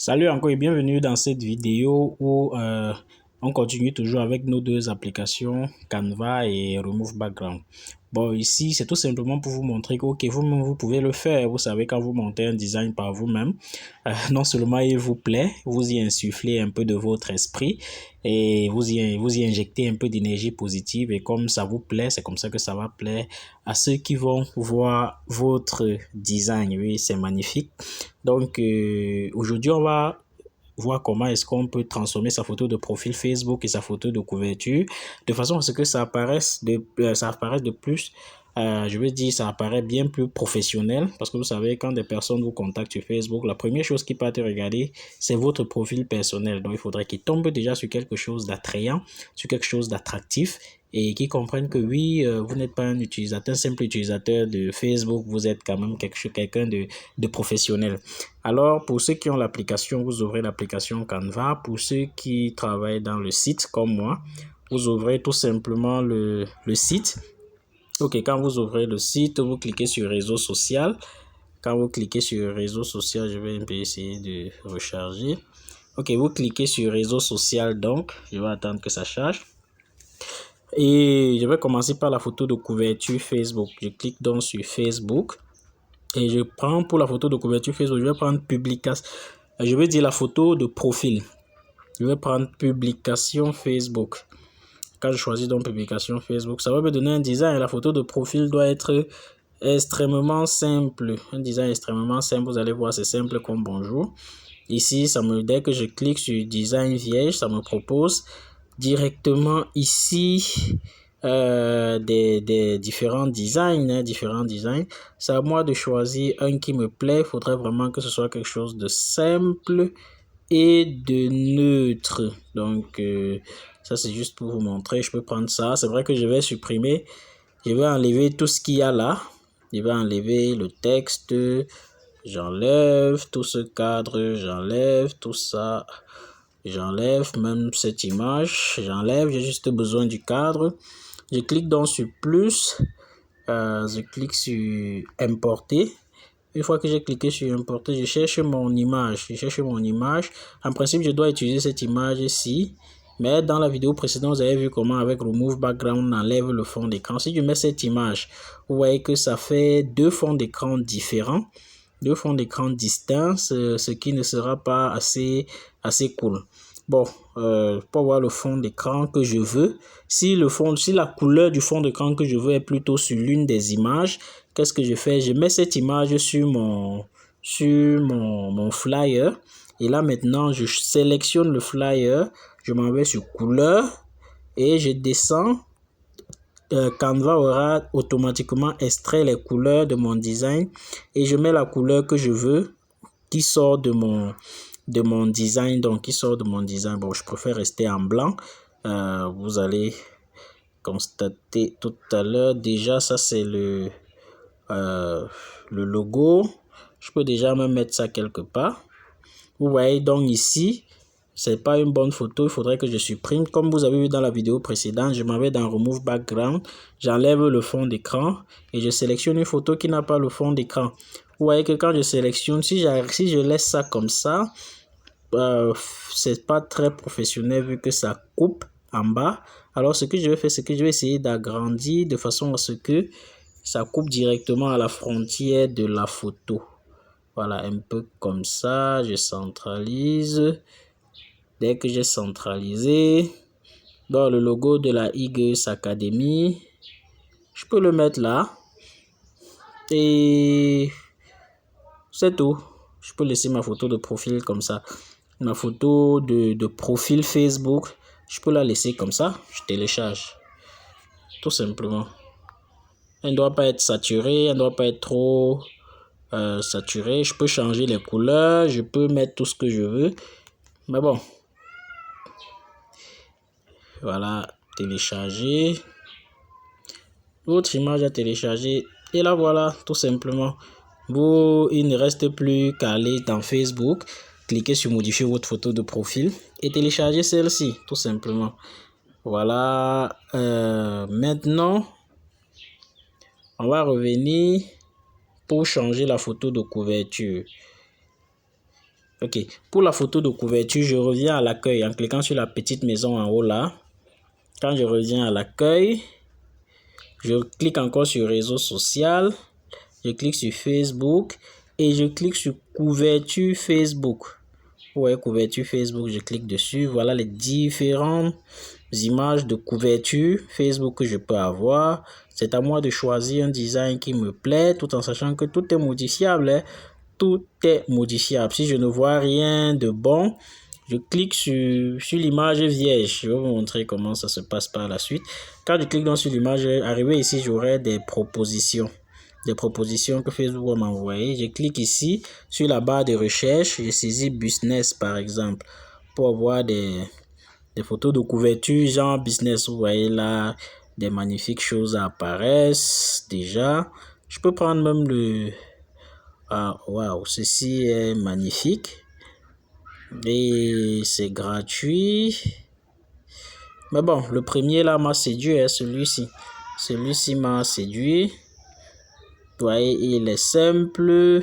Salut encore et bienvenue dans cette vidéo où on continue toujours avec nos deux applications Canva et Remove Background. Bon, ici, c'est tout simplement pour vous montrer que ok, vous-même, vous pouvez le faire. Vous savez, quand vous montez un design par vous-même, non seulement il vous plaît, vous y insufflez un peu de votre esprit et vous y injectez un peu d'énergie positive. Et comme ça vous plaît, c'est comme ça que ça va plaire à ceux qui vont voir votre design. Oui, c'est magnifique. Donc, aujourd'hui, on va voir comment est-ce qu'on peut transformer sa photo de profil Facebook et sa photo de couverture de façon à ce que ça apparaisse de plus, je veux dire, ça apparaît bien plus professionnel parce que vous savez, quand des personnes vous contactent sur Facebook, la première chose qu'ils partent regarder, c'est votre profil personnel. Donc, il faudrait qu'ils tombent déjà sur quelque chose d'attrayant, sur quelque chose d'attractif et qu'ils comprennent que oui, vous n'êtes pas un simple utilisateur de Facebook, vous êtes quand même quelqu'un de professionnel. Alors, pour ceux qui ont l'application, vous ouvrez l'application Canva. Pour ceux qui travaillent dans le site comme moi, vous ouvrez tout simplement le site. Ok, quand vous ouvrez le site, vous cliquez sur réseau social. Quand vous cliquez sur réseau social, je vais un peu essayer de recharger. Ok, vous cliquez sur réseau social donc. Je vais attendre que ça charge. Et je vais commencer par la photo de couverture Facebook. Je clique donc sur Facebook. Et je prends pour la photo de couverture Facebook, je vais prendre publication. Je vais dire la photo de profil. Je vais prendre publication Facebook. Quand je choisis donc publication Facebook, ça va me donner un design. La photo de profil doit être extrêmement simple. Un design extrêmement simple. Vous allez voir, c'est simple comme bonjour. Ici, dès que je clique sur design vierge, ça me propose directement ici des différents designs, C'est à moi de choisir un qui me plaît. Il faudrait vraiment que ce soit quelque chose de simple et de neutre. Donc, ça, c'est juste pour vous montrer. Je peux prendre ça. C'est vrai que je vais supprimer. Je vais enlever tout ce qu'il y a là. Je vais enlever le texte. J'enlève tout ce cadre. J'enlève tout ça. J'enlève même cette image. J'enlève. J'ai juste besoin du cadre. Je clique donc sur plus. Je clique sur importer. Une fois que j'ai cliqué sur importer, je cherche mon image. En principe, je dois utiliser cette image-ci. Mais dans la vidéo précédente, vous avez vu comment avec Remove Background, on enlève le fond d'écran. Si je mets cette image, vous voyez que ça fait deux fonds d'écran différents. Deux fonds d'écran distincts, ce qui ne sera pas assez cool. Bon, pour voir le fond d'écran que je veux, si la couleur du fond d'écran que je veux est plutôt sur l'une des images, qu'est-ce que je fais? Je mets cette image sur mon flyer. Et là, maintenant, je sélectionne le flyer. Je m'en vais sur couleur et je descends. Canva aura automatiquement extrait les couleurs de mon design et je mets la couleur que je veux qui sort de mon design. Donc, qui sort de mon design. Bon, je préfère rester en blanc. Vous allez constater tout à l'heure. Déjà, ça, c'est le logo. Je peux déjà même mettre ça quelque part. Vous voyez donc ici, c'est pas une bonne photo. Il faudrait que je supprime. Comme vous avez vu dans la vidéo précédente, je m'en vais dans Remove Background. J'enlève le fond d'écran et je sélectionne une photo qui n'a pas le fond d'écran. Vous voyez que quand je sélectionne, si je laisse ça comme ça, c'est pas très professionnel vu que ça coupe en bas. Alors ce que je vais faire, c'est que je vais essayer d'agrandir de façon à ce que ça coupe directement à la frontière de la photo. Voilà, un peu comme ça. Je centralise. Dès que j'ai centralisé, dans le logo de la IGES Academy, je peux le mettre là. Et c'est tout. Je peux laisser ma photo de profil comme ça. Ma photo de profil Facebook, je peux la laisser comme ça. Je télécharge. Tout simplement. Elle ne doit pas être saturée. Elle ne doit pas être trop saturée. Je peux changer les couleurs. Je peux mettre tout ce que je veux. Mais bon. Voilà, télécharger. Votre image à télécharger. Et là, voilà, tout simplement. Il ne reste plus qu'à aller dans Facebook. Cliquez sur modifier votre photo de profil. Et télécharger celle-ci, tout simplement. Voilà. Maintenant, on va revenir pour changer la photo de couverture. Ok, pour la photo de couverture, je reviens à l'accueil en cliquant sur la petite maison en haut là. Quand je reviens à l'accueil, je clique encore sur réseau social, je clique sur Facebook et je clique sur couverture Facebook. Ouais, couverture Facebook, je clique dessus. Voilà les différentes images de couverture Facebook que je peux avoir. C'est à moi de choisir un design qui me plaît tout en sachant que tout est modifiable. Hein. Tout est modifiable. Si je ne vois rien de bon, je clique sur l'image vierge. Je vais vous montrer comment ça se passe par la suite. Quand je clique donc sur l'image, arrivé ici, j'aurai des propositions. Des propositions que Facebook va m'envoyer. Je clique ici sur la barre de recherche. Je saisis business par exemple pour avoir des photos de couverture genre business. Vous voyez là, des magnifiques choses apparaissent déjà. Je peux prendre même le... Ah, waouh, ceci est magnifique. Et c'est gratuit. Mais bon, le premier là m'a séduit, hein, celui-ci. Celui-ci m'a séduit. Vous voyez, il est simple.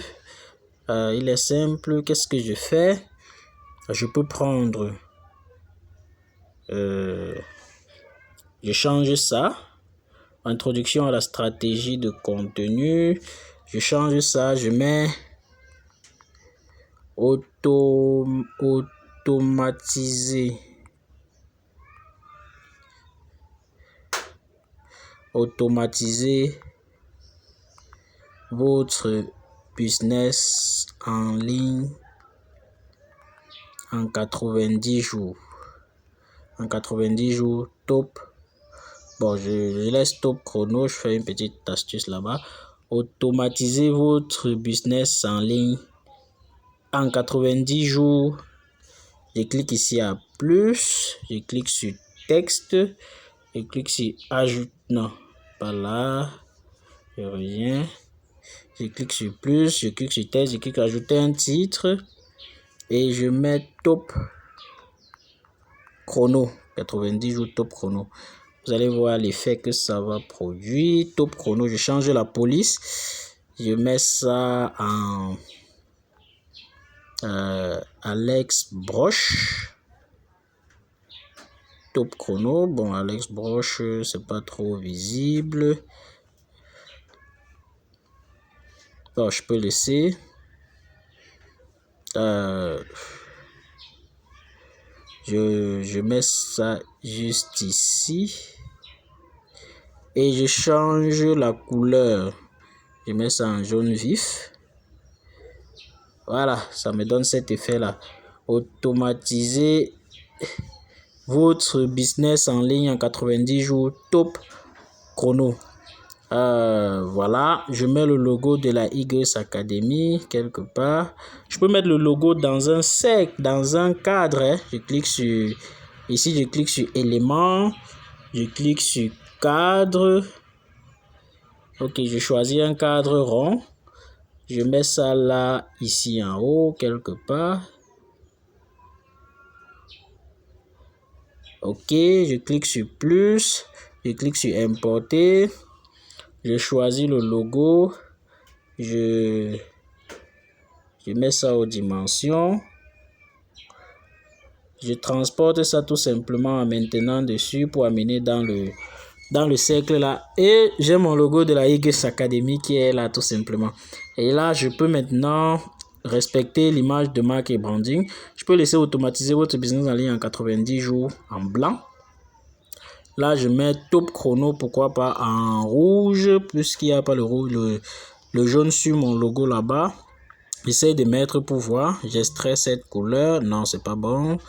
Qu'est-ce que je fais? Je peux prendre... je change ça. Introduction à la stratégie de contenu. Je change ça. Je mets... Automatiser votre business en ligne en 90 jours. En 90 jours, top. Bon, je laisse top chrono. Je fais une petite astuce là-bas. Automatiser votre business en ligne en 90 jours. Je clique ici à plus. Je clique sur texte. Je clique sur ajoute. Non, pas là. Je reviens. Je clique sur plus. Je clique sur texte. Je clique sur ajouter un titre. Et je mets top chrono. 90 jours top chrono. Vous allez voir l'effet que ça va produire. Top chrono. Je change la police. Je mets ça en Alex Broche. Top chrono. Bon, Alex Broche, c'est pas trop visible. Bon, je peux laisser. Je mets ça juste ici. Et je change la couleur. Je mets ça en jaune vif. Voilà, ça me donne cet effet-là. Automatiser votre business en ligne en 90 jours, top chrono. Voilà, je mets le logo de la YS Academy quelque part. Je peux mettre le logo dans un cercle, dans un cadre. Hein. Je clique sur, ici je clique sur éléments, je clique sur cadre. Ok, je choisis un cadre rond. Je mets ça là, ici en haut, quelque part. Ok, je clique sur plus. Je clique sur importer. Je choisis le logo. Je mets ça aux dimensions. Je transporte ça tout simplement en maintenant dessus pour amener dans le cercle là. Et j'ai mon logo de la YS Academy qui est là tout simplement. Et là, je peux maintenant respecter l'image de marque et branding. Je peux laisser automatiser votre business en ligne en 90 jours en blanc. Là, je mets top chrono, pourquoi pas en rouge, puisqu'il n'y a pas le rouge, le jaune sur mon logo là-bas. J'essaie de mettre pour voir. J'extrais cette couleur. Non, c'est pas bon.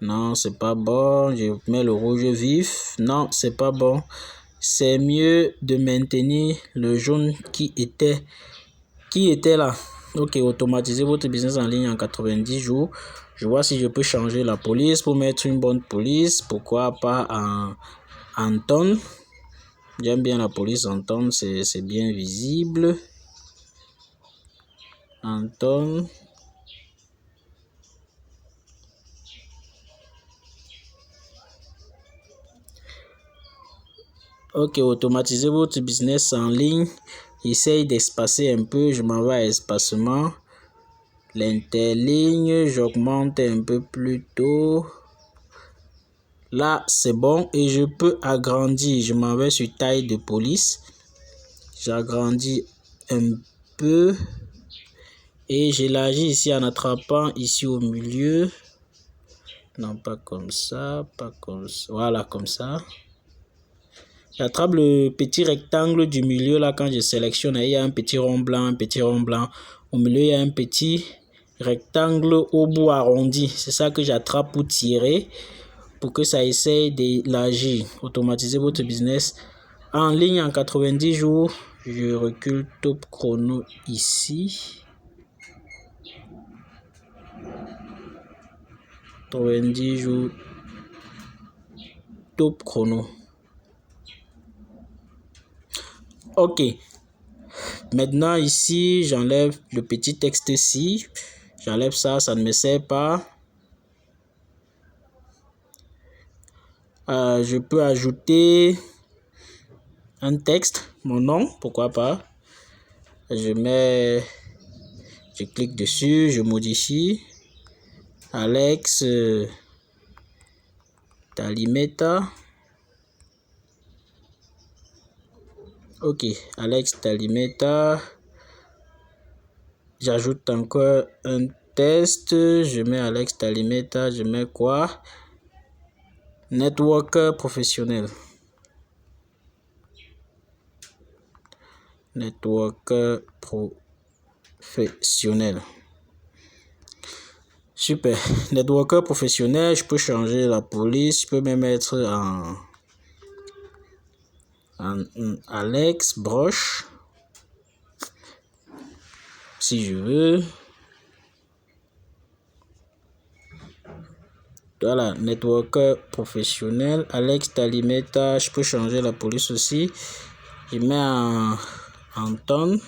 Non, c'est pas bon. Je mets le rouge vif. Non, c'est pas bon. C'est mieux de maintenir le jaune qui était là. Ok, automatiser votre business en ligne en 90 jours. Je vois si je peux changer la police pour mettre une bonne police. Pourquoi pas en tonne. J'aime bien la police en tonne, c'est bien visible. En tonne. Ok, automatiser votre business en ligne. Essaye d'espacer un peu. Je m'en vais à espacement. l'interligne, j'augmente un peu plus tôt. Là, c'est bon et je peux agrandir. Je m'en vais sur taille de police. J'agrandis un peu et j'élargis ici en attrapant ici au milieu. Non, pas comme ça, pas comme ça. Voilà, comme ça. J'attrape le petit rectangle du milieu là quand je sélectionne. Il y a un petit rond blanc, un petit rond blanc. Au milieu, il y a un petit rectangle au bout arrondi. C'est ça que j'attrape pour tirer, pour que ça essaye d'élargir, automatiser votre business. En ligne en 90 jours, je recule top chrono ici. 90 jours, top chrono. Ok. Maintenant ici, j'enlève le petit texte-ci. J'enlève ça, ça ne me sert pas. Je peux ajouter un texte, mon nom, pourquoi pas. Je clique dessus, je modifie. Alex Talimeta. Ok, Alex Talimeta. J'ajoute encore un test. Je mets Alex Talimeta. Je mets quoi? Networker professionnel. Networker professionnel. Super. Networker professionnel, je peux changer la police. Je peux même mettre en Alex Broche. Si je veux. Voilà, networker professionnel. Alex Talimeta, je peux changer la police aussi. Je mets en tonne.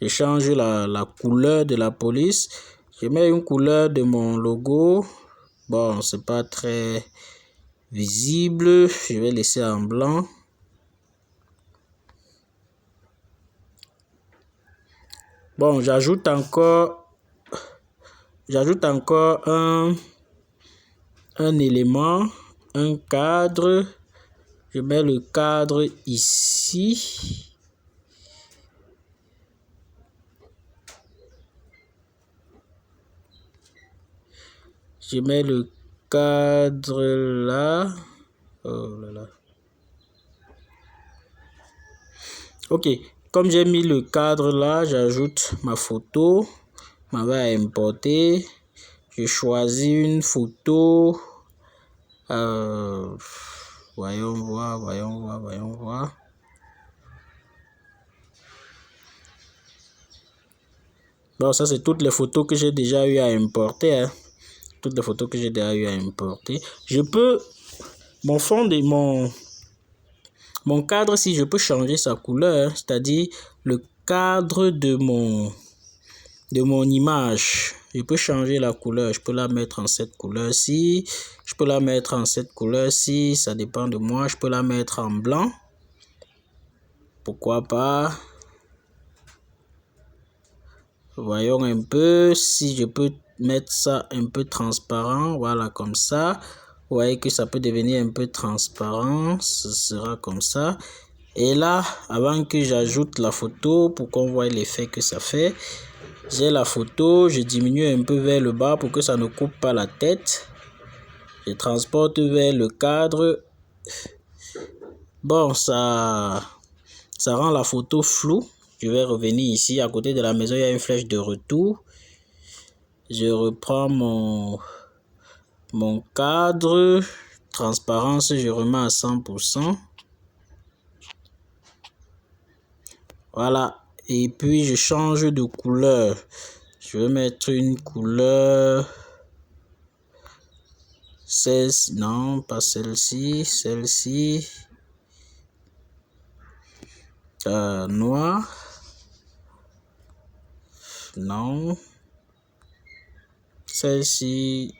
Je change la couleur de la police. Je mets une couleur de mon logo. Bon, c'est pas très visible. Je vais laisser en blanc. Bon, j'ajoute encore un élément, un cadre. Je mets le cadre ici. Je mets le cadre là. Oh là là. Ok, comme j'ai mis le cadre là, j'ajoute ma photo. Je m'en vais à importer. Je choisis une photo. Voyons voir. Bon, ça c'est toutes les photos que j'ai déjà eu à importer. Hein. Toutes les photos que j'ai déjà eu à importer. Je peux, mon fond de mon cadre, si je peux changer sa couleur, c'est-à-dire le cadre de mon image. Je peux changer la couleur. Je peux la mettre en cette couleur-ci. Je peux la mettre en cette couleur-ci. Ça dépend de moi. Je peux la mettre en blanc. Pourquoi pas? Voyons un peu si je peux mettre ça un peu transparent. Voilà, comme ça. Vous voyez que ça peut devenir un peu transparent. Ce sera comme ça. Et là, avant que j'ajoute la photo pour qu'on voit l'effet que ça fait, j'ai la photo, je diminue un peu vers le bas pour que ça ne coupe pas la tête. Je transporte vers le cadre. Bon, ça rend la photo floue. Je vais revenir ici. À côté de la maison, il y a une flèche de retour. Je reprends mon cadre. Transparence, je remets à 100%. Voilà. Et puis, je change de couleur. Je vais mettre une couleur... non, pas celle-ci. Celle-ci. Noir. Non. Celle-ci.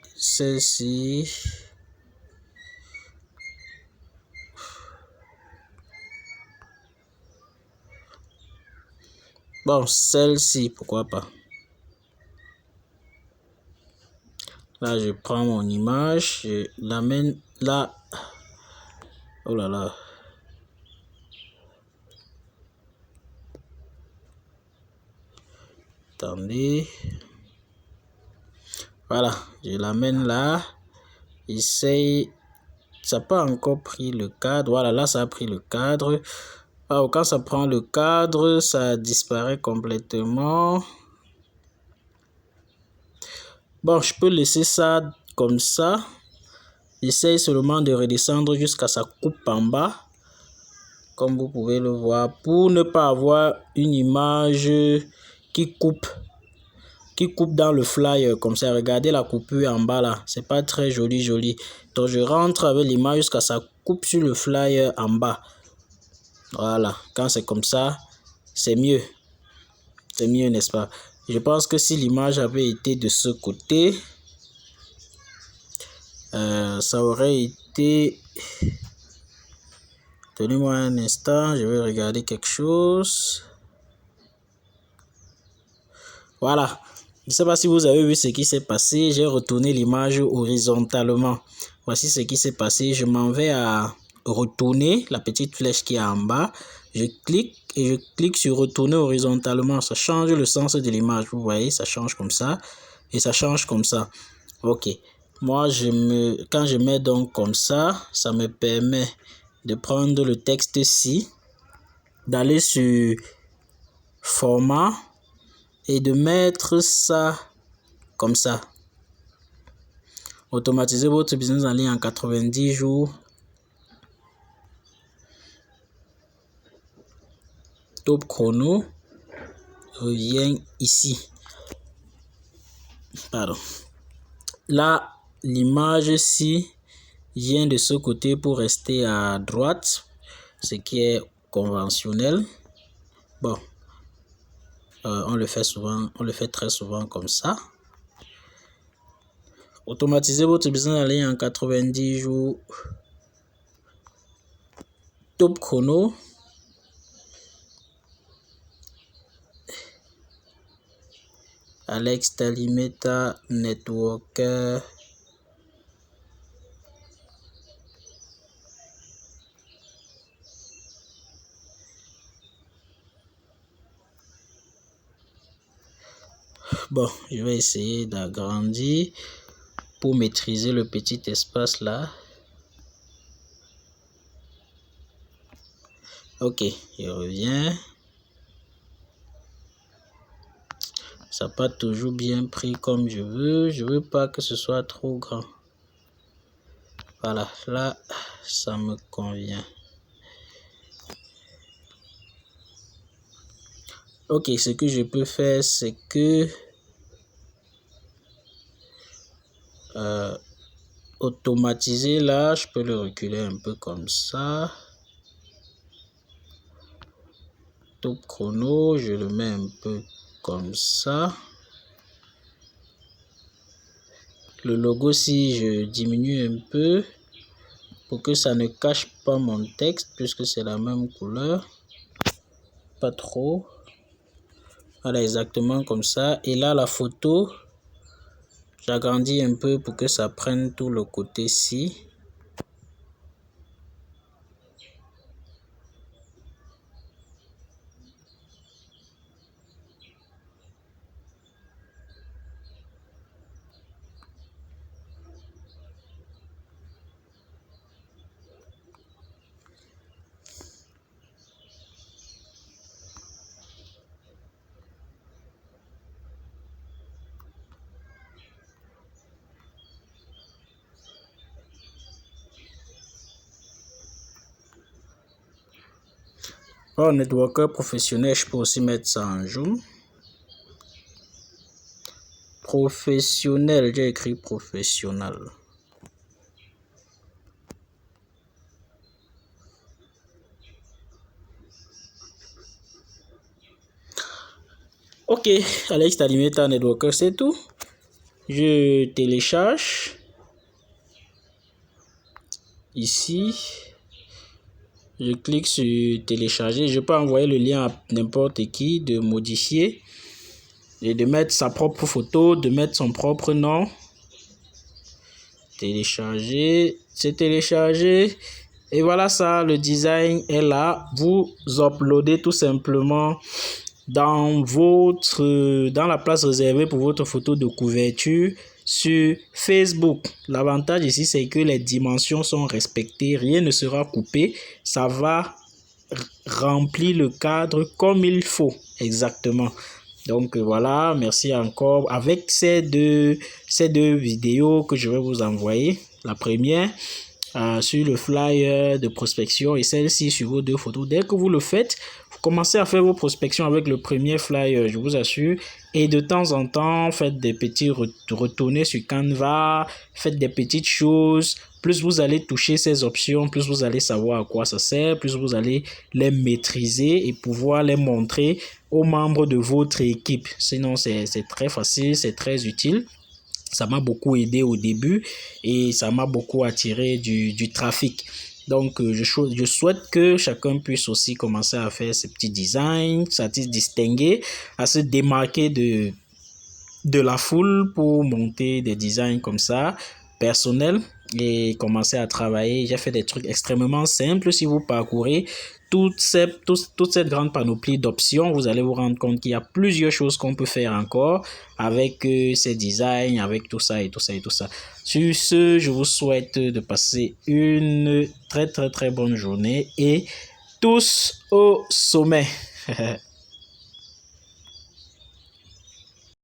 Bon, celle-ci, pourquoi pas. Là, je prends mon image, je l'amène là. Oh là là. Attendez. Voilà, je l'amène là. Essaye. Ça n'a pas encore pris le cadre. Voilà, là, ça a pris le cadre. Alors, quand ça prend le cadre, ça disparaît complètement. Bon, je peux laisser ça comme ça. J'essaye seulement de redescendre jusqu'à sa coupe en bas. Comme vous pouvez le voir. Pour ne pas avoir une image qui coupe dans le flyer comme ça. Regardez la coupure en bas là, c'est pas très joli. Donc je rentre avec l'image jusqu'à ça coupe sur le flyer en bas. Voilà, quand c'est comme ça, c'est mieux, n'est-ce pas? Je pense que si l'image avait été de ce côté, ça aurait été... Donnez-moi un instant, je vais regarder quelque chose. Voilà. Je ne sais pas si vous avez vu ce qui s'est passé. J'ai retourné l'image horizontalement. Voici ce qui s'est passé. Je m'en vais à retourner la petite flèche qui est en bas. Je clique et je clique sur retourner horizontalement. Ça change le sens de l'image. Vous voyez, ça change comme ça et ça change comme ça. Ok. Moi, quand je mets donc comme ça, ça me permet de prendre le texte-ci, d'aller sur format et de mettre ça comme ça. Automatiser votre business en ligne en 90 jours. Top chrono revient ici. Pardon. Là, l'image-ci vient de ce côté pour rester à droite, ce qui est conventionnel. Bon, on le fait très souvent comme ça. Automatiser votre business en ligne en 90 jours. Top chrono. Alex Talimeta Networker. Bon, je vais essayer d'agrandir pour maîtriser le petit espace là. Ok, je reviens. Ça n'a pas toujours bien pris comme je veux. Je veux pas que ce soit trop grand. Voilà, là, ça me convient. Ok, ce que je peux faire, c'est que automatiser là, je peux le reculer un peu comme ça. Top chrono, je le mets un peu comme ça. Le logo, si je diminue un peu pour que ça ne cache pas mon texte puisque c'est la même couleur. Pas trop. Voilà, exactement comme ça. Et là, la photo, j'agrandis un peu pour que ça prenne tout le côté-ci. Pour un networker professionnel, je peux aussi mettre ça en jaune. Professionnel, j'ai écrit professionnel. Ok, Alex Talimeta Networker, c'est tout. Je télécharge ici. Je clique sur télécharger. Je peux envoyer le lien à n'importe qui, de modifier et de mettre sa propre photo, de mettre son propre nom. Télécharger, c'est téléchargé. Et voilà ça, le design est là. Vous uploadez tout simplement dans la place réservée pour votre photo de couverture sur Facebook. L'avantage ici, c'est que les dimensions sont respectées, rien ne sera coupé. Ça va remplir le cadre comme il faut, exactement. Donc voilà, merci encore. Avec ces deux vidéos que je vais vous envoyer, la première sur le flyer de prospection et celle-ci sur vos 2 photos. Dès que vous le faites, vous commencez à faire vos prospections avec le premier flyer, je vous assure. Et de temps en temps, faites des petits retournez sur Canva, faites des petites choses. Plus vous allez toucher ces options, plus vous allez savoir à quoi ça sert, plus vous allez les maîtriser et pouvoir les montrer aux membres de votre équipe. Sinon, c'est très facile, c'est très utile. Ça m'a beaucoup aidé au début et ça m'a beaucoup attiré du trafic. Donc, je souhaite que chacun puisse aussi commencer à faire ses petits designs, à se distinguer, à se démarquer de la foule pour monter des designs comme ça, personnels, et commencer à travailler. J'ai fait des trucs extrêmement simples. Si vous parcourez toute cette grande panoplie d'options, vous allez vous rendre compte qu'il y a plusieurs choses qu'on peut faire encore avec ces designs, avec tout ça et tout ça et tout ça. Sur ce, je vous souhaite de passer une très très très bonne journée et tous au sommet.